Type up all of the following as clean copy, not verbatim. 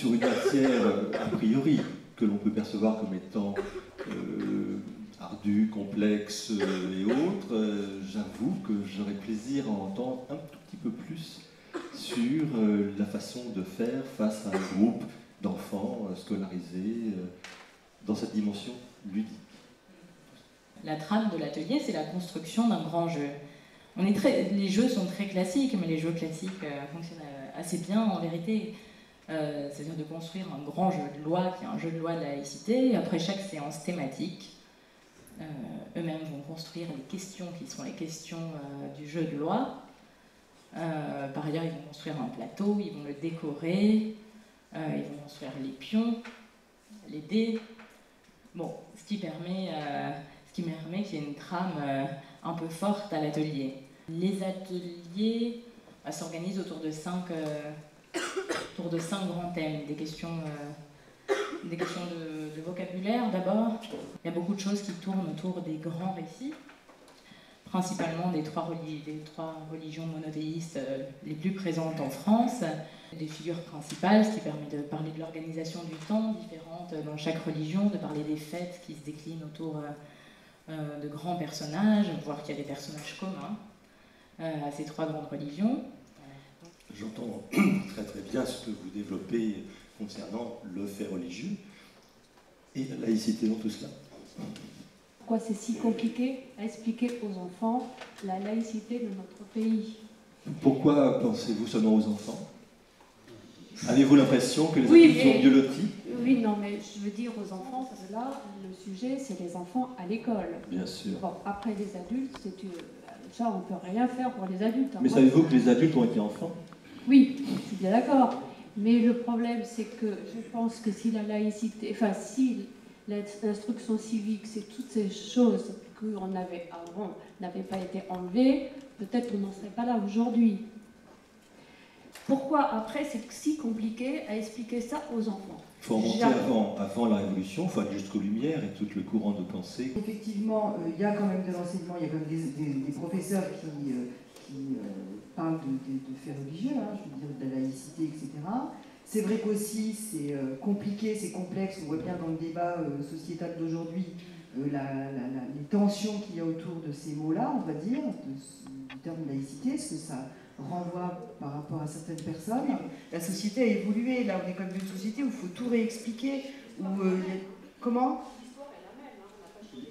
sur une matière a priori que l'on peut percevoir comme étant ardue, complexe et autres, j'avoue que j'aurais plaisir à entendre un tout petit peu plus sur la façon de faire face à un groupe d'enfants scolarisés dans cette dimension ludique. La trame de l'atelier, c'est la construction d'un grand jeu. Les jeux sont très classiques, mais les jeux classiques fonctionnent assez bien en vérité. C'est-à-dire de construire un grand jeu de loi qui est un jeu de loi de la laïcité. Et après chaque séance thématique, eux-mêmes vont construire les questions qui sont les questions du jeu de loi. Par ailleurs, ils vont construire un plateau, ils vont le décorer, ils vont construire les pions, les dés. Bon, ce qui permet qu'il y ait une trame un peu forte à l'atelier. Les ateliers s'organisent autour de 5 grands thèmes, des questions de vocabulaire d'abord. Il y a beaucoup de choses qui tournent autour des grands récits, principalement des trois religions monothéistes les plus présentes en France, des figures principales, ce qui permet de parler de l'organisation du temps différente dans chaque religion, de parler des fêtes qui se déclinent autour de grands personnages, voir qu'il y a des personnages communs à ces trois grandes religions. J'entends très très bien ce que vous développez concernant le fait religieux et la laïcité dans tout cela. Pourquoi c'est si compliqué à expliquer aux enfants la laïcité de notre pays? Pourquoi pensez-vous seulement aux enfants? Avez-vous l'impression que les adultes sont biolotis? Oui, non, mais je veux dire aux enfants, parce que là, le sujet, c'est les enfants à l'école. Bien sûr. Bon, après les adultes, ça, on ne peut rien faire pour les adultes. Mais savez-vous que les adultes ont été enfants? Oui, je suis bien d'accord. Mais le problème, c'est que je pense que si la laïcité, enfin, si l'instruction civique, c'est toutes ces choses qu'on avait avant, n'avaient pas été enlevées, peut-être qu'on n'en serait pas là aujourd'hui. Pourquoi après c'est si compliqué à expliquer ça aux enfants? Il faut remonter avant la Révolution, il faut aller jusqu'aux Lumières et tout le courant de pensée. Effectivement, il y a quand même de l'enseignement, il y a quand même des professeurs qui parlent de faits religieux, hein, je veux dire de la laïcité, etc. C'est vrai qu'aussi c'est compliqué, c'est complexe, on voit bien dans le débat sociétal d'aujourd'hui les tensions qu'il y a autour de ces mots-là, on va dire, du terme laïcité, ce que ça renvoie par rapport à certaines personnes. La société a évolué, là on est comme une société où il faut tout réexpliquer, où comment?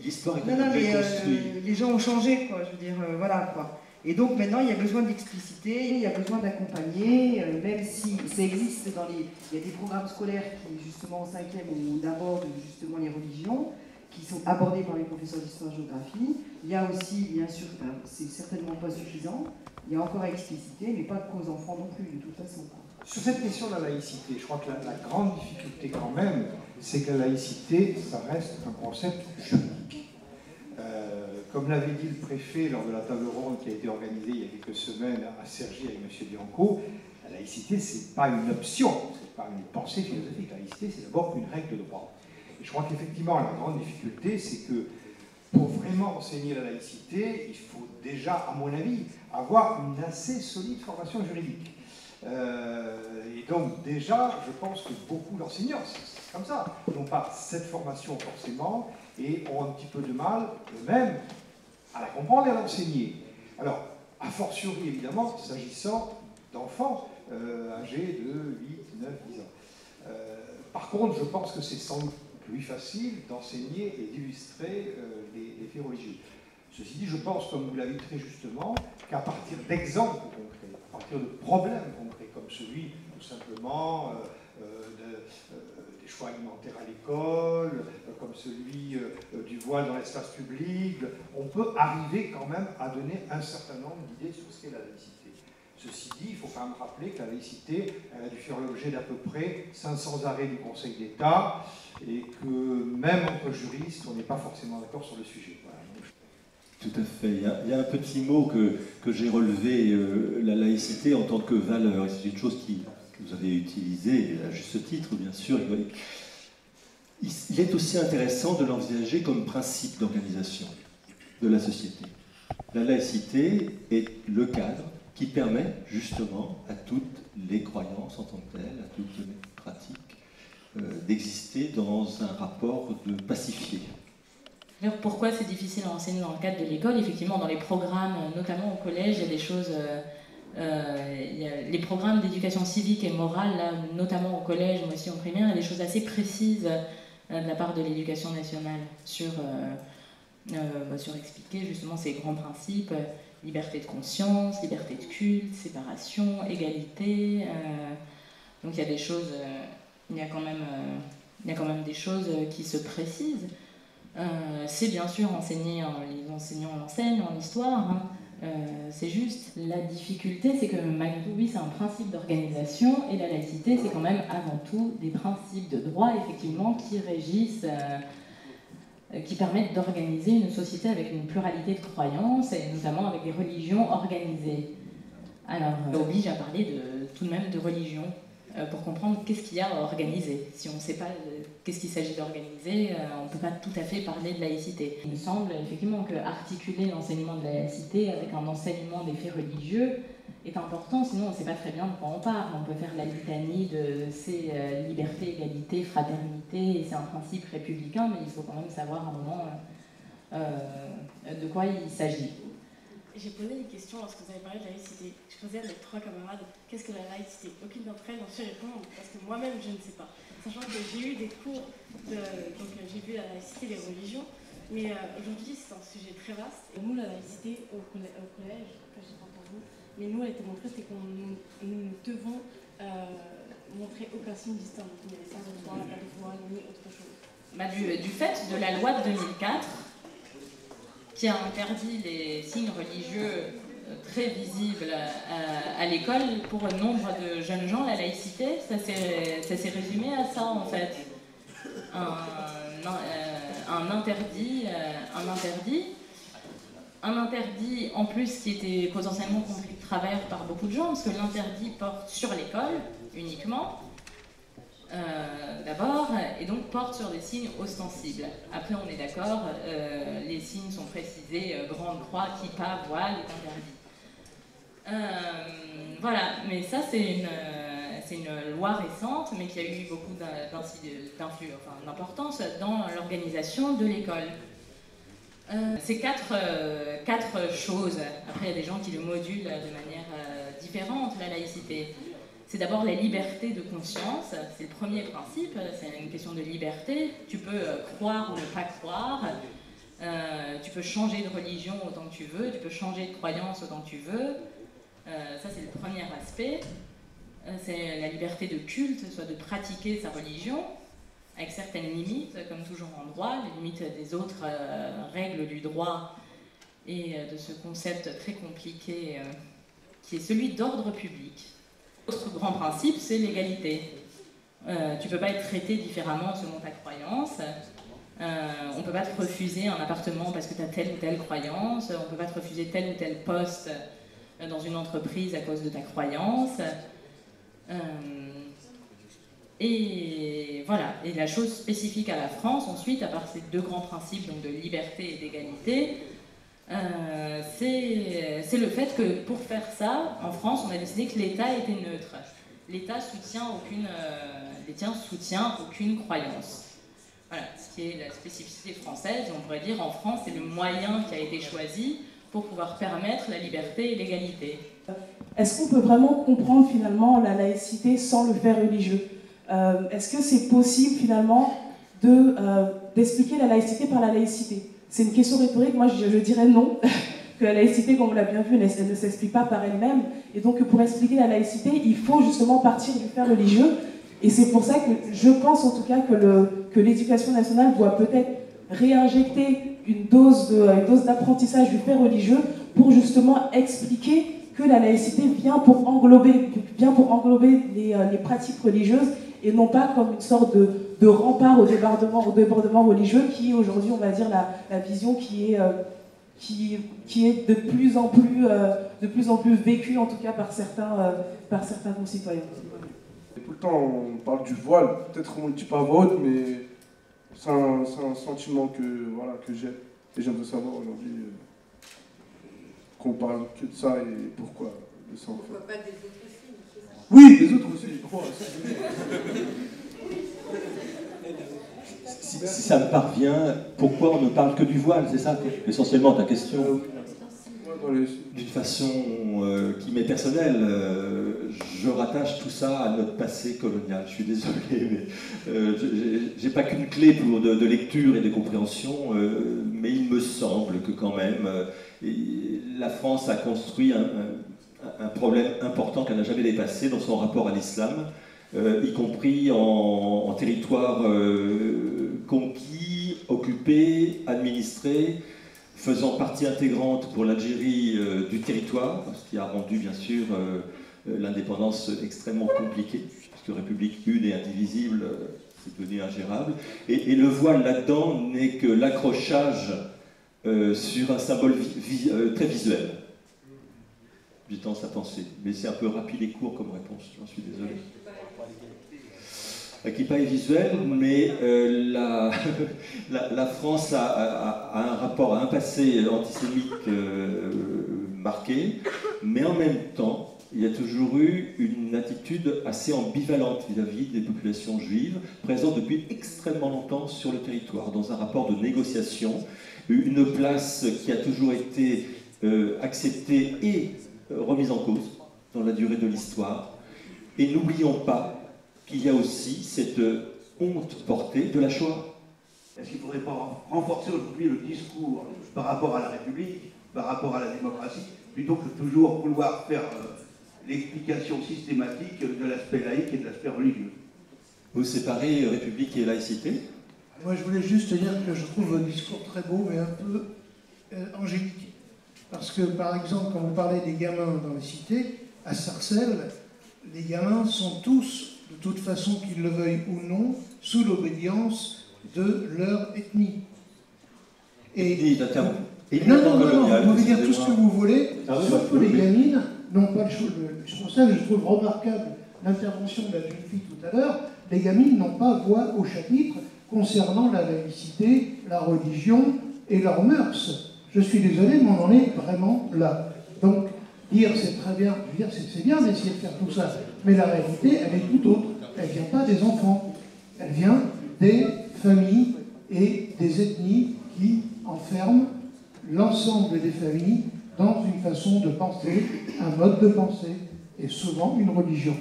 L'histoire est non, mais les gens ont changé, quoi, je veux dire, voilà, quoi. Et donc maintenant, il y a besoin d'expliciter, il y a besoin d'accompagner, même si ça existe il y a des programmes scolaires qui, justement, en 5e, où on aborde justement les religions, qui sont abordés par les professeurs d'histoire-géographie. Il y a aussi, bien sûr, c'est certainement pas suffisant, il y a encore à expliciter, mais pas qu'aux enfants non plus, de toute façon. Sur cette question de la laïcité, je crois que la grande difficulté quand même, c'est que la laïcité, ça reste un concept juridique. Comme l'avait dit le préfet lors de la table ronde qui a été organisée il y a quelques semaines à Cergy avec M. Bianco, la laïcité, c'est pas une option, c'est pas une pensée philosophique. La laïcité, c'est d'abord une règle de droit. Et je crois qu'effectivement, la grande difficulté, c'est que pour vraiment enseigner la laïcité, il faut déjà, à mon avis, avoir une assez solide formation juridique. Et donc déjà, je pense que beaucoup d'enseignants, c'est comme ça, n'ont pas cette formation forcément et ont un petit peu de mal eux-mêmes à la comprendre et à l'enseigner. Alors, a fortiori évidemment, s'agissant d'enfants âgés de 8, 9, 10 ans. Par contre, je pense que c'est sans doute plus facile d'enseigner et d'illustrer les faits religieux. Ceci dit, je pense, comme vous l'avez dit très justement, qu'à partir d'exemples concrets, à partir de problèmes concrets, comme celui, tout simplement, des choix alimentaires à l'école, comme celui du voile dans l'espace public, on peut arriver quand même à donner un certain nombre d'idées sur ce qu'est la laïcité. Ceci dit, il faut quand même rappeler que la laïcité, elle a dû faire l'objet d'à peu près 500 arrêts du Conseil d'État, et que même entre juristes, on n'est pas forcément d'accord sur le sujet. Voilà. Tout à fait. Il y a un petit mot que j'ai relevé, la laïcité en tant que valeur. C'est une chose que vous avez utilisée à juste titre, bien sûr. Il est aussi intéressant de l'envisager comme principe d'organisation de la société. La laïcité est le cadre qui permet justement à toutes les croyances en tant que telles, à toutes les pratique, d'exister dans un rapport de pacifié. Alors pourquoi c'est difficile à enseigner dans le cadre de l'école? Effectivement, dans les programmes, notamment au collège, il y a des choses... il y a les programmes d'éducation civique et morale, là, notamment au collège, mais aussi en primaire, il y a des choses assez précises de la part de l'éducation nationale sur expliquer justement ces grands principes, liberté de conscience, liberté de culte, séparation, égalité. Donc il y a des choses, il y a quand même des choses qui se précisent. C'est bien sûr enseigné, les enseignants l'enseignent en histoire, hein. C'est juste, la difficulté c'est que malgré tout, oui, c'est un principe d'organisation, et la laïcité c'est quand même avant tout des principes de droit effectivement qui régissent, qui permettent d'organiser une société avec une pluralité de croyances, et notamment avec des religions organisées. Alors, ça oblige à parler tout de même de religion, pour comprendre qu'est-ce qu'il y a à organiser. Si on ne sait pas qu'est-ce qu'il s'agit d'organiser, on ne peut pas tout à fait parler de laïcité. Il me semble effectivement qu'articuler l'enseignement de la laïcité avec un enseignement des faits religieux est important, sinon on ne sait pas très bien de quoi on parle. On peut faire la litanie de ces liberté, égalité, fraternité, et c'est un principe républicain, mais il faut quand même savoir à un moment de quoi il s'agit. J'ai posé une question lorsque vous avez parlé de la laïcité. Je posais à mes 3 camarades, qu'est-ce que la laïcité? Aucune d'entre elles n'ont su répondre, parce que moi-même je ne sais pas. Sachant que j'ai eu des cours, donc j'ai vu la laïcité des religions, mais aujourd'hui c'est un sujet très vaste. Et nous, la laïcité au collège, que je sais pas pour vous, mais nous, elle a été montrée, c'est qu'on nous devons montrer aucun signe distinct. Donc, les sans voile, pas de voile, ni autre chose. Du fait de la loi de 2004, qui a interdit les signes religieux très visibles à l'école, pour un nombre de jeunes gens, la laïcité, ça s'est résumé à ça en fait. Un interdit en plus qui était potentiellement compris de travers par beaucoup de gens, parce que l'interdit porte sur l'école uniquement, d'abord, et donc porte sur des signes ostensibles. Après, on est d'accord, les signes sont précisés, grande croix, kippa, voile est interdit. Voilà, mais ça c'est une loi récente, mais qui a eu beaucoup d'importance dans l'organisation de l'école. C'est quatre choses. Après, il y a des gens qui le modulent de manière différente, la laïcité. C'est d'abord la liberté de conscience, c'est le premier principe, c'est une question de liberté. Tu peux croire ou ne pas croire, tu peux changer de religion autant que tu veux, tu peux changer de croyance autant que tu veux. Ça, c'est le premier aspect. C'est la liberté de culte, soit de pratiquer sa religion, avec certaines limites, comme toujours en droit, les limites des autres règles du droit et de ce concept très compliqué qui est celui d'ordre public. L'autre grand principe, c'est l'égalité. Tu ne peux pas être traité différemment selon ta croyance. On ne peut pas te refuser un appartement parce que tu as telle ou telle croyance. On ne peut pas te refuser tel ou tel poste dans une entreprise à cause de ta croyance. Et voilà. Et la chose spécifique à la France, ensuite, à part ces deux grands principes donc de liberté et d'égalité, c'est le fait que pour faire ça, en France, on a décidé que l'État était neutre. L'État soutient aucune croyance. Voilà, ce qui est la spécificité française. On pourrait dire en France, c'est le moyen qui a été choisi pour pouvoir permettre la liberté et l'égalité. Est-ce qu'on peut vraiment comprendre finalement la laïcité sans le fait religieux? Est-ce que c'est possible finalement d'expliquer la laïcité par la laïcité? C'est une question rhétorique, moi je dirais non, que la laïcité, comme on l'a bien vu, elle ne s'explique pas par elle-même. Et donc pour expliquer la laïcité, il faut justement partir du fait religieux. Et c'est pour ça que je pense en tout cas que l'éducation nationale doit peut-être réinjecter une dose d'apprentissage du fait religieux pour justement expliquer que la laïcité vient pour englober les pratiques religieuses et non pas comme une sorte de rempart au débordement religieux qui est aujourd'hui, on va dire, la vision qui est de plus en plus vécue, en tout cas par certains concitoyens. Et pourtant, on parle du voile, peut-être qu'on ne le dit pas à voix haute, mais c'est un sentiment que j'ai. Et j'aimerais savoir aujourd'hui qu'on parle que de ça et pourquoi de ça en fait. Pourquoi pas des autres signes? Oui, les autres aussi. Si ça me parvient, pourquoi on ne parle que du voile? C'est ça, essentiellement, ta question. D'une façon qui m'est personnelle, je rattache tout ça à notre passé colonial. Je suis désolé, mais j'ai pas qu'une clé de lecture et de compréhension, mais il me semble que quand même, la France a construit un problème important qu'elle n'a jamais dépassé dans son rapport à l'islam, y compris en territoire conquis, occupé, administré, faisant partie intégrante pour l'Algérie du territoire, ce qui a rendu bien sûr l'indépendance extrêmement compliquée, puisque République une et indivisible, c'est devenu ingérable. Et le voile là-dedans n'est que l'accrochage sur un symbole très visuel. J'ai tendance à penser, mais c'est un peu rapide et court comme réponse, j'en suis désolé. Qui n'est pas visuel, mais la France a un rapport à un passé antisémite marqué, mais en même temps, il y a toujours eu une attitude assez ambivalente vis-à-vis des populations juives, présentes depuis extrêmement longtemps sur le territoire, dans un rapport de négociation, une place qui a toujours été acceptée et remise en cause dans la durée de l'histoire. Et n'oublions pas qu'il y a aussi cette honte portée de la Shoah. Est-ce qu'il ne faudrait pas renforcer aujourd'hui le discours par rapport à la République, par rapport à la démocratie, plutôt que toujours vouloir faire l'explication systématique de l'aspect laïque et de l'aspect religieux? Vous séparez République et laïcité? Moi, je voulais juste dire que je trouve votre discours très beau, mais un peu angélique. Parce que, par exemple, quand vous parlez des gamins dans les cités, à Sarcelles, les gamins sont tous, de toute façon qu'ils le veuillent ou non, sous l'obédience de leur ethnie. Et non, vous pouvez dire tout ce que vous voulez, sauf que les gamines n'ont pas le choix. C'est pour ça que je trouve remarquable l'intervention de la jeune fille tout à l'heure. Les gamines n'ont pas voix au chapitre concernant la laïcité, la religion et leurs mœurs. Je suis désolé, mais on en est vraiment là. Donc, dire c'est très bien, dire c'est bien d'essayer de faire tout ça, mais la réalité, elle est tout autre. Elle ne vient pas des enfants, elle vient des familles et des ethnies qui enferment l'ensemble des familles dans une façon de penser, un mode de pensée, et souvent une religion.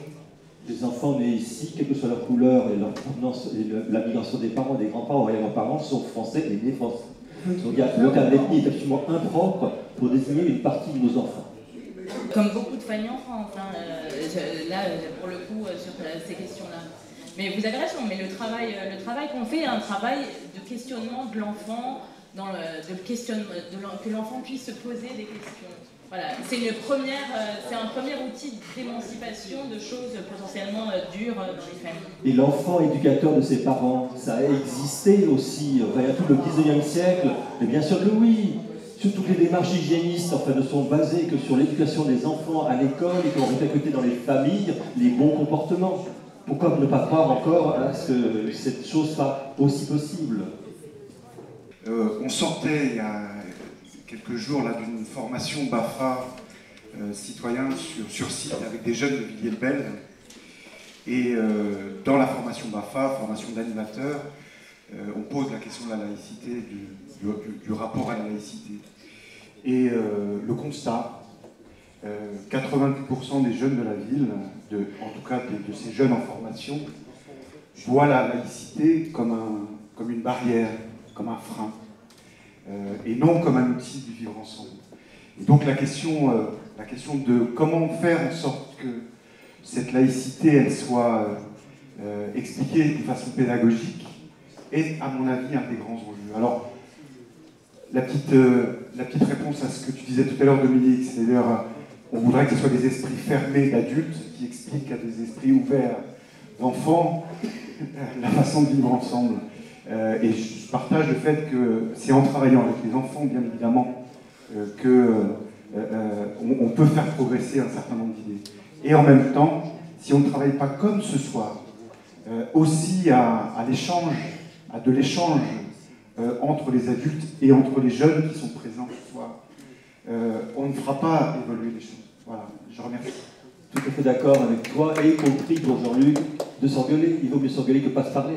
Les enfants nés ici, quelle que soit leur couleur et leur provenance, et la migration des parents, des grands-parents et grands-parents sont français et nés français. Donc le terme d'ethnie est absolument impropre pour désigner une partie de nos enfants. Comme beaucoup de familles en France, hein, là, pour le coup, sur ces questions-là. Mais vous avez raison, mais le travail qu'on fait est un travail de questionnement de l'enfant, que l'enfant puisse se poser des questions. Voilà, c'est un premier outil d'émancipation de choses potentiellement dures dans les familles. Et l'enfant éducateur de ses parents, ça a existé aussi, enfin, tout le 19e siècle, mais bien sûr que oui. Toutes les démarches hygiénistes ne sont basées que sur l'éducation des enfants à l'école et qui ont répercuté dans les familles les bons comportements. Pourquoi ne pas croire encore à ce que cette chose soit aussi possible? On sortait il y a quelques jours d'une formation BAFA citoyen sur site avec des jeunes de Villiers-le-Bel. Et dans la formation BAFA, formation d'animateur, on pose la question de la laïcité, du rapport à la laïcité. Et le constat, 90% des jeunes de la ville, en tout cas de ces jeunes en formation, voient la laïcité comme une barrière, comme un frein, et non comme un outil du vivre ensemble. Et donc la question de comment faire en sorte que cette laïcité elle soit expliquée de façon pédagogique est, à mon avis, un des grands enjeux. Alors, la petite réponse à ce que tu disais tout à l'heure, Dominique, c'est-à-dire on voudrait que ce soit des esprits fermés d'adultes qui expliquent à des esprits ouverts d'enfants la façon de vivre ensemble. Et je partage le fait que c'est en travaillant avec les enfants, bien évidemment, qu'on peut faire progresser un certain nombre d'idées. Et en même temps, si on ne travaille pas comme ce soir, aussi à l'échange, à de l'échange entre les adultes et entre les jeunes qui sont présents ce soir, on ne fera pas évoluer les choses. Voilà, je remercie. tout à fait d'accord avec toi, et y compris pour Jean-Luc, de s'engueuler. Il vaut mieux s'engueuler que pas se parler.